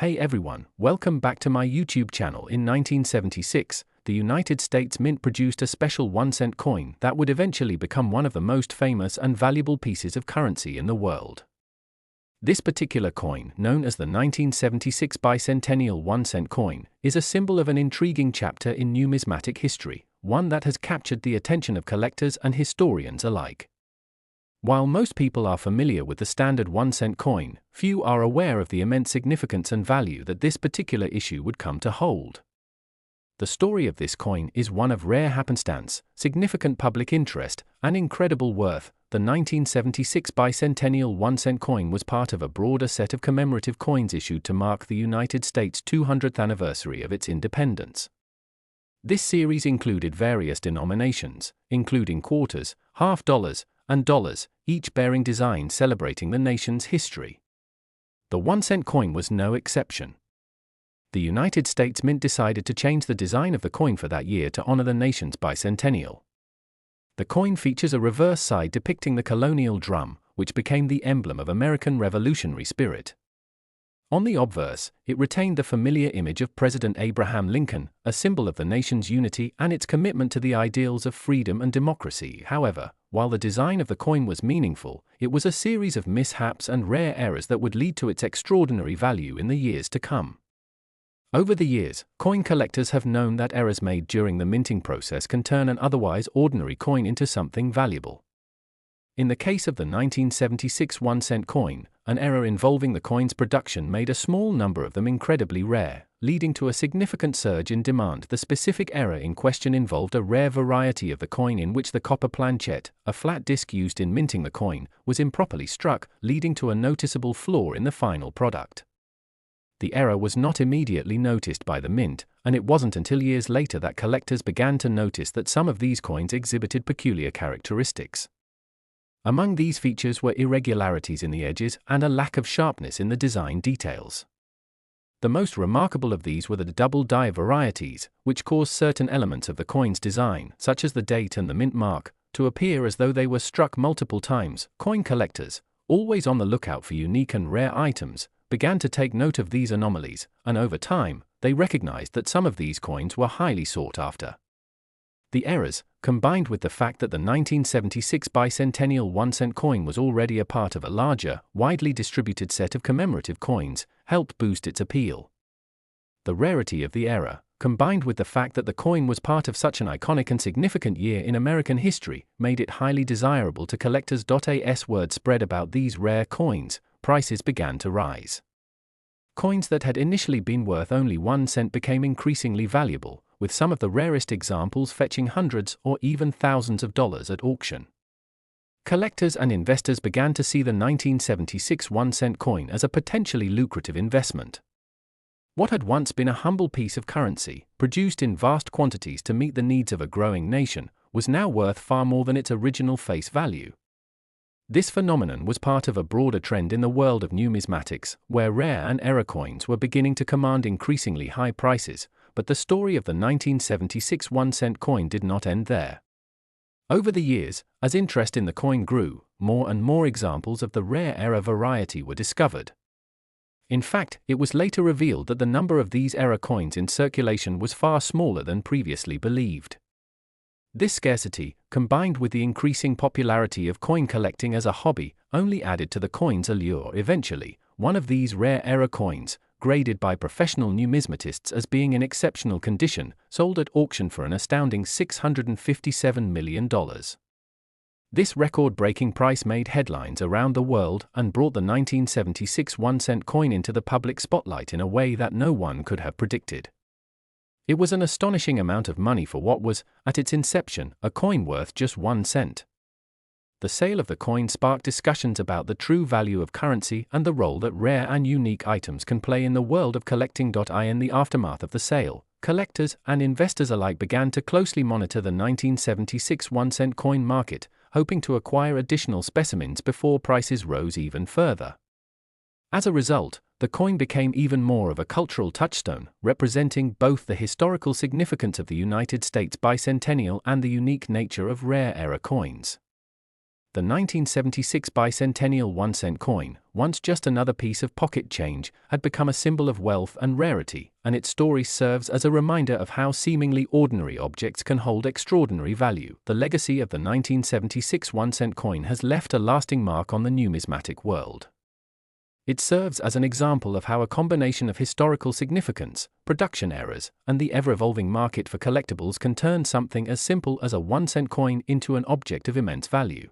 Hey everyone, welcome back to my YouTube channel. In 1976, the United States Mint produced a special 1-cent coin that would eventually become one of the most famous and valuable pieces of currency in the world. This particular coin, known as the 1976 bicentennial 1-cent coin, is a symbol of an intriguing chapter in numismatic history, one that has captured the attention of collectors and historians alike. While most people are familiar with the standard 1-cent coin, few are aware of the immense significance and value that this particular issue would come to hold. The story of this coin is one of rare happenstance, significant public interest, and incredible worth. The 1976 bicentennial 1-cent coin was part of a broader set of commemorative coins issued to mark the United States' 200th anniversary of its independence. This series included various denominations, including quarters, half dollars, and dollars, each bearing designs celebrating the nation's history. The 1-cent coin was no exception. The United States Mint decided to change the design of the coin for that year to honor the nation's bicentennial. The coin features a reverse side depicting the colonial drum, which became the emblem of American revolutionary spirit. On the obverse, it retained the familiar image of President Abraham Lincoln, a symbol of the nation's unity and its commitment to the ideals of freedom and democracy. However, while the design of the coin was meaningful, it was a series of mishaps and rare errors that would lead to its extraordinary value in the years to come. Over the years, coin collectors have known that errors made during the minting process can turn an otherwise ordinary coin into something valuable. In the case of the 1976 1-cent coin, an error involving the coin's production made a small number of them incredibly rare, leading to a significant surge in demand. The specific error in question involved a rare variety of the coin in which the copper planchet, a flat disc used in minting the coin, was improperly struck, leading to a noticeable flaw in the final product. The error was not immediately noticed by the mint, and it wasn't until years later that collectors began to notice that some of these coins exhibited peculiar characteristics. Among these features were irregularities in the edges and a lack of sharpness in the design details. The most remarkable of these were the double die varieties, which caused certain elements of the coin's design, such as the date and the mint mark, to appear as though they were struck multiple times. Coin collectors, always on the lookout for unique and rare items, began to take note of these anomalies, and over time, they recognized that some of these coins were highly sought after. The errors, combined with the fact that the 1976 bicentennial 1-cent coin was already a part of a larger, widely distributed set of commemorative coins, helped boost its appeal. The rarity of the error, combined with the fact that the coin was part of such an iconic and significant year in American history, made it highly desirable to collectors. As word spread about these rare coins, prices began to rise. Coins that had initially been worth only 1 cent became increasingly valuable, with some of the rarest examples fetching hundreds or even thousands of dollars at auction. Collectors and investors began to see the 1976 1-cent coin as a potentially lucrative investment. What had once been a humble piece of currency, produced in vast quantities to meet the needs of a growing nation, was now worth far more than its original face value. This phenomenon was part of a broader trend in the world of numismatics, where rare and error coins were beginning to command increasingly high prices, but the story of the 1976 1-cent coin did not end there. Over the years, as interest in the coin grew, more and more examples of the rare error variety were discovered. In fact, it was later revealed that the number of these error coins in circulation was far smaller than previously believed. This scarcity, combined with the increasing popularity of coin collecting as a hobby, only added to the coin's allure. Eventually, one of these rare error coins, graded by professional numismatists as being in exceptional condition, sold at auction for an astounding $657 million. This record-breaking price made headlines around the world and brought the 1976 1-cent coin into the public spotlight in a way that no one could have predicted. It was an astonishing amount of money for what was, at its inception, a coin worth just 1 cent. The sale of the coin sparked discussions about the true value of currency and the role that rare and unique items can play in the world of collecting. In the aftermath of the sale, collectors and investors alike began to closely monitor the 1976 1-cent coin market, hoping to acquire additional specimens before prices rose even further. As a result, the coin became even more of a cultural touchstone, representing both the historical significance of the United States bicentennial and the unique nature of rare error coins. The 1976 bicentennial 1-cent coin, once just another piece of pocket change, had become a symbol of wealth and rarity, and its story serves as a reminder of how seemingly ordinary objects can hold extraordinary value. The legacy of the 1976 1-cent coin has left a lasting mark on the numismatic world. It serves as an example of how a combination of historical significance, production errors, and the ever-evolving market for collectibles can turn something as simple as a 1-cent coin into an object of immense value.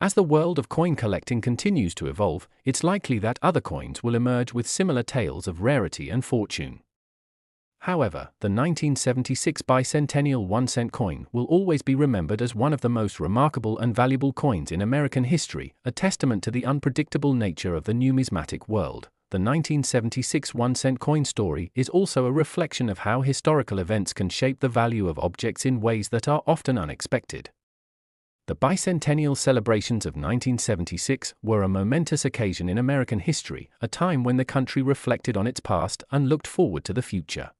As the world of coin collecting continues to evolve, it's likely that other coins will emerge with similar tales of rarity and fortune. However, the 1976 bicentennial 1-cent coin will always be remembered as one of the most remarkable and valuable coins in American history, a testament to the unpredictable nature of the numismatic world. The 1976 1-cent coin story is also a reflection of how historical events can shape the value of objects in ways that are often unexpected. The bicentennial celebrations of 1976 were a momentous occasion in American history, a time when the country reflected on its past and looked forward to the future.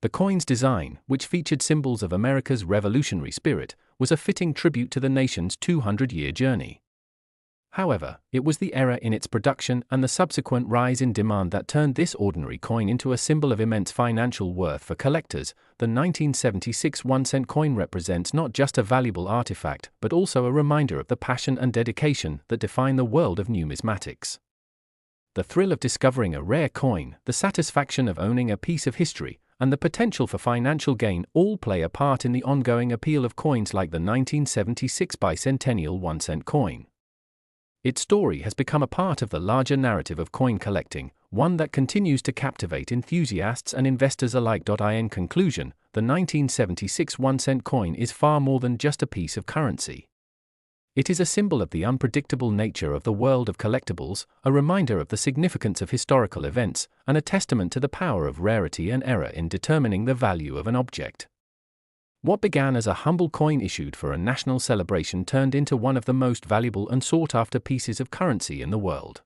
The coin's design, which featured symbols of America's revolutionary spirit, was a fitting tribute to the nation's 200-year journey. However, it was the error in its production and the subsequent rise in demand that turned this ordinary coin into a symbol of immense financial worth for collectors. The 1976 1-cent coin represents not just a valuable artifact, but also a reminder of the passion and dedication that define the world of numismatics. The thrill of discovering a rare coin, the satisfaction of owning a piece of history, and the potential for financial gain all play a part in the ongoing appeal of coins like the 1976 bicentennial 1-cent coin. Its story has become a part of the larger narrative of coin collecting, one that continues to captivate enthusiasts and investors alike. In conclusion, the 1976 1-cent coin is far more than just a piece of currency. It is a symbol of the unpredictable nature of the world of collectibles, a reminder of the significance of historical events, and a testament to the power of rarity and error in determining the value of an object. What began as a humble coin issued for a national celebration turned into one of the most valuable and sought-after pieces of currency in the world.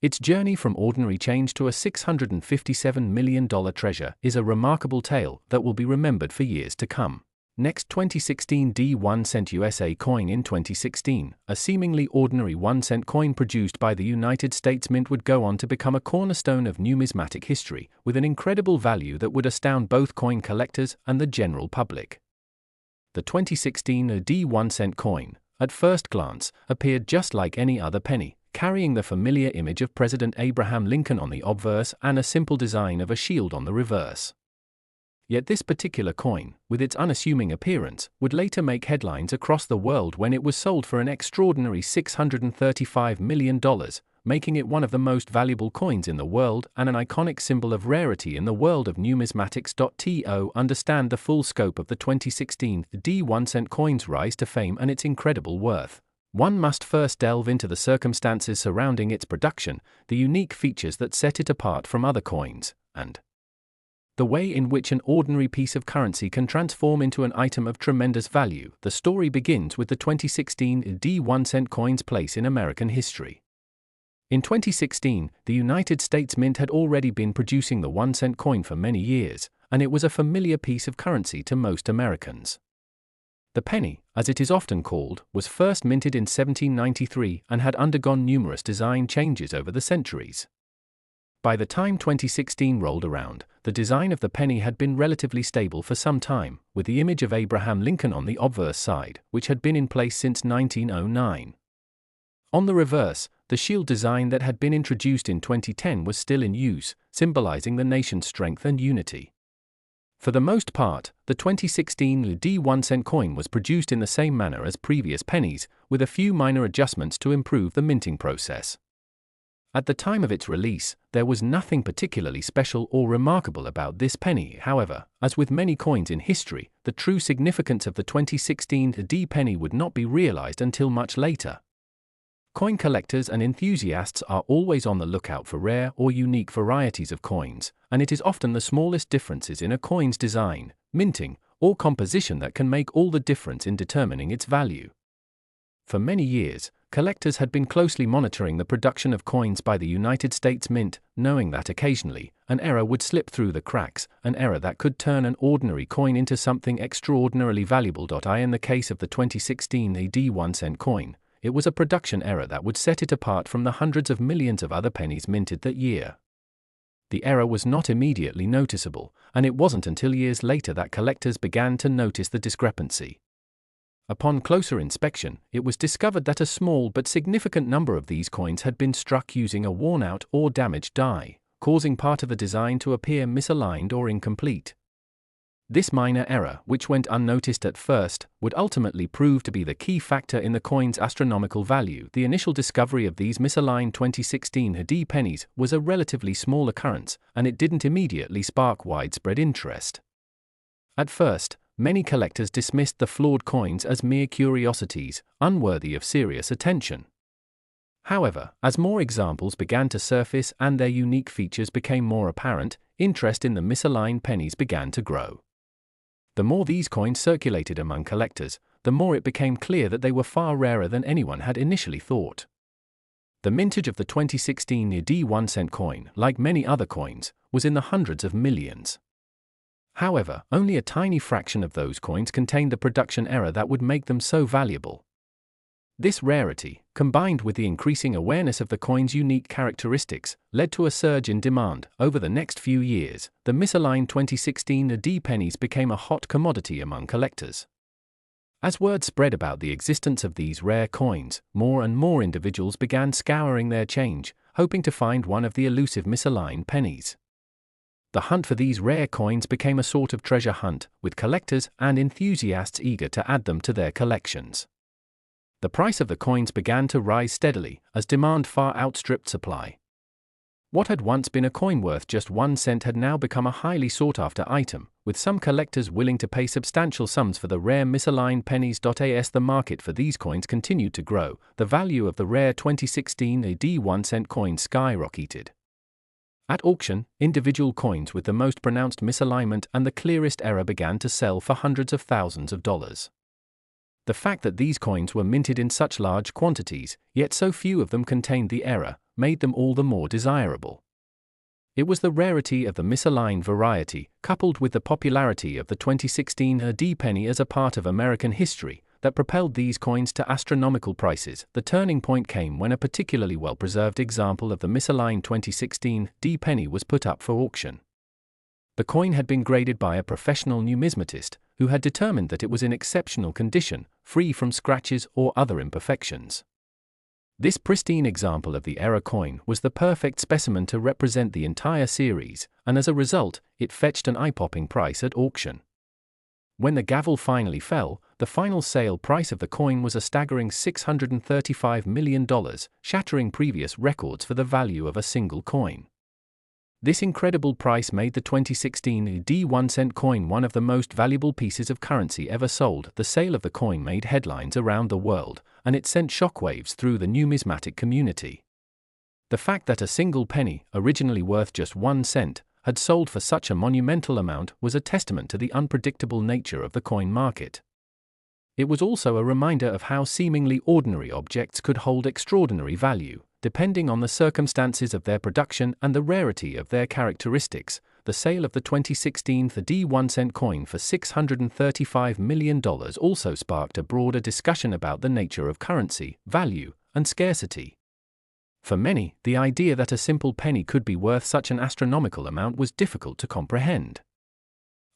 Its journey from ordinary change to a $657 million treasure is a remarkable tale that will be remembered for years to come. Next, 2016 D1-cent USA coin. In 2016, a seemingly ordinary 1-cent coin produced by the United States Mint would go on to become a cornerstone of numismatic history, with an incredible value that would astound both coin collectors and the general public. The 2016 D1-cent coin, at first glance, appeared just like any other penny, carrying the familiar image of President Abraham Lincoln on the obverse and a simple design of a shield on the reverse. Yet this particular coin, with its unassuming appearance, would later make headlines across the world when it was sold for an extraordinary $635 million, making it one of the most valuable coins in the world and an iconic symbol of rarity in the world of numismatics. To understand the full scope of the 2016 D1-cent coin's rise to fame and its incredible worth, one must first delve into the circumstances surrounding its production, the unique features that set it apart from other coins, and the way in which an ordinary piece of currency can transform into an item of tremendous value. The story begins with the 2016 D1-cent coin's place in American history. In 2016, the United States Mint had already been producing the 1-cent coin for many years, and it was a familiar piece of currency to most Americans. The penny, as it is often called, was first minted in 1793 and had undergone numerous design changes over the centuries. By the time 2016 rolled around, the design of the penny had been relatively stable for some time, with the image of Abraham Lincoln on the obverse side, which had been in place since 1909. On the reverse, the shield design that had been introduced in 2010 was still in use, symbolizing the nation's strength and unity. For the most part, the 2016 D1-cent coin was produced in the same manner as previous pennies, with a few minor adjustments to improve the minting process. At the time of its release, there was nothing particularly special or remarkable about this penny. However, as with many coins in history, the true significance of the 2016 D penny would not be realized until much later. Coin collectors and enthusiasts are always on the lookout for rare or unique varieties of coins, and it is often the smallest differences in a coin's design, minting, or composition that can make all the difference in determining its value. For many years, collectors had been closely monitoring the production of coins by the United States Mint, knowing that occasionally, an error would slip through the cracks, an error that could turn an ordinary coin into something extraordinarily valuable. In the case of the 2016 AD 1-cent coin, it was a production error that would set it apart from the hundreds of millions of other pennies minted that year. The error was not immediately noticeable, and it wasn't until years later that collectors began to notice the discrepancy. Upon closer inspection, it was discovered that a small but significant number of these coins had been struck using a worn-out or damaged die, causing part of the design to appear misaligned or incomplete. This minor error, which went unnoticed at first, would ultimately prove to be the key factor in the coin's astronomical value. The initial discovery of these misaligned 2016 AD pennies was a relatively small occurrence, and it didn't immediately spark widespread interest. At first, many collectors dismissed the flawed coins as mere curiosities, unworthy of serious attention. However, as more examples began to surface and their unique features became more apparent, interest in the misaligned pennies began to grow. The more these coins circulated among collectors, the more it became clear that they were far rarer than anyone had initially thought. The mintage of the 2016 AD 1-cent coin, like many other coins, was in the hundreds of millions. However, only a tiny fraction of those coins contained the production error that would make them so valuable. This rarity, combined with the increasing awareness of the coin's unique characteristics, led to a surge in demand. Over the next few years, the misaligned 2016 AD pennies became a hot commodity among collectors. As word spread about the existence of these rare coins, more and more individuals began scouring their change, hoping to find one of the elusive misaligned pennies. The hunt for these rare coins became a sort of treasure hunt, with collectors and enthusiasts eager to add them to their collections. The price of the coins began to rise steadily, as demand far outstripped supply. What had once been a coin worth just 1 cent had now become a highly sought-after item, with some collectors willing to pay substantial sums for the rare misaligned pennies. As the market for these coins continued to grow, the value of the rare 2016 AD 1-cent coin skyrocketed. At auction, individual coins with the most pronounced misalignment and the clearest error began to sell for hundreds of thousands of dollars. The fact that these coins were minted in such large quantities, yet so few of them contained the error, made them all the more desirable. It was the rarity of the misaligned variety, coupled with the popularity of the 2016 AD penny as a part of American history, that propelled these coins to astronomical prices. The turning point came when a particularly well-preserved example of the misaligned 2016 AD penny was put up for auction. The coin had been graded by a professional numismatist, who had determined that it was in exceptional condition, free from scratches or other imperfections. This pristine example of the error coin was the perfect specimen to represent the entire series, and as a result, it fetched an eye-popping price at auction. When the gavel finally fell, the final sale price of the coin was a staggering $635 million, shattering previous records for the value of a single coin. This incredible price made the 2016 AD 1-cent coin one of the most valuable pieces of currency ever sold. The sale of the coin made headlines around the world, and it sent shockwaves through the numismatic community. The fact that a single penny, originally worth just 1 cent, had sold for such a monumental amount was a testament to the unpredictable nature of the coin market. It was also a reminder of how seemingly ordinary objects could hold extraordinary value, depending on the circumstances of their production and the rarity of their characteristics. The sale of the 2016 AD 1-cent coin for $635 million also sparked a broader discussion about the nature of currency, value, and scarcity. For many, the idea that a simple penny could be worth such an astronomical amount was difficult to comprehend.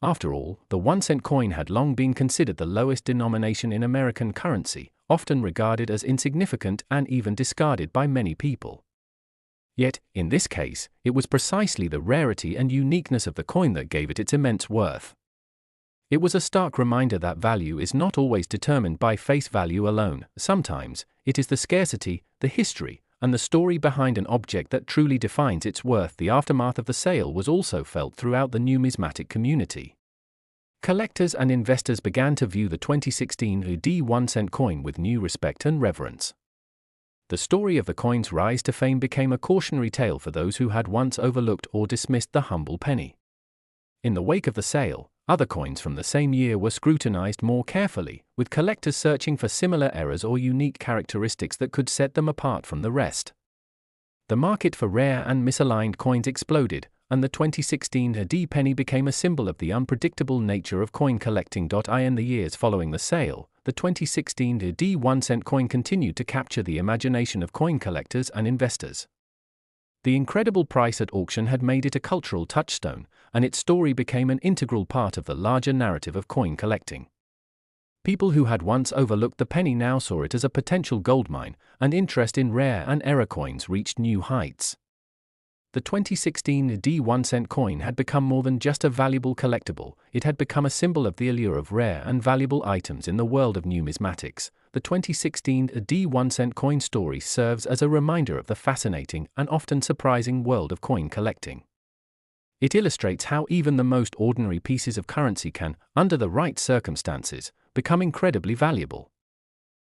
After all, the 1-cent coin had long been considered the lowest denomination in American currency, often regarded as insignificant and even discarded by many people. Yet, in this case, it was precisely the rarity and uniqueness of the coin that gave it its immense worth. It was a stark reminder that value is not always determined by face value alone. Sometimes, it is the scarcity, the history, and the story behind an object that truly defines its worth. The aftermath of the sale was also felt throughout the numismatic community. Collectors and investors began to view the 2016 AD 1-cent coin with new respect and reverence. The story of the coin's rise to fame became a cautionary tale for those who had once overlooked or dismissed the humble penny. In the wake of the sale, other coins from the same year were scrutinized more carefully, with collectors searching for similar errors or unique characteristics that could set them apart from the rest. The market for rare and misaligned coins exploded, and the 2016 D penny became a symbol of the unpredictable nature of coin collecting. In the years following the sale, the 2016 D 1-cent coin continued to capture the imagination of coin collectors and investors. The incredible price at auction had made it a cultural touchstone, and its story became an integral part of the larger narrative of coin collecting. People who had once overlooked the penny now saw it as a potential goldmine, and interest in rare and error coins reached new heights. The 2016 D 1-cent coin had become more than just a valuable collectible, it had become a symbol of the allure of rare and valuable items in the world of numismatics. The 2016 D 1-cent coin story serves as a reminder of the fascinating and often surprising world of coin collecting. It illustrates how even the most ordinary pieces of currency can, under the right circumstances, become incredibly valuable.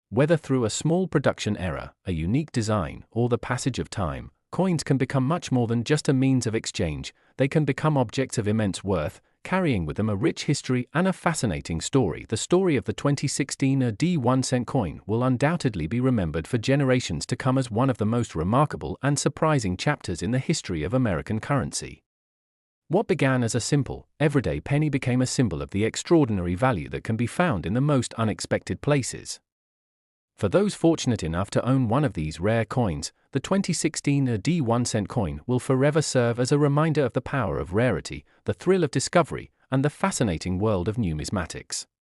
Whether through a small production error, a unique design, or the passage of time, coins can become much more than just a means of exchange. They can become objects of immense worth, carrying with them a rich history and a fascinating story. The story of the 2016 D 1-cent coin will undoubtedly be remembered for generations to come as one of the most remarkable and surprising chapters in the history of American currency. What began as a simple, everyday penny became a symbol of the extraordinary value that can be found in the most unexpected places. For those fortunate enough to own one of these rare coins, the 2016 D 1-cent coin will forever serve as a reminder of the power of rarity, the thrill of discovery, and the fascinating world of numismatics.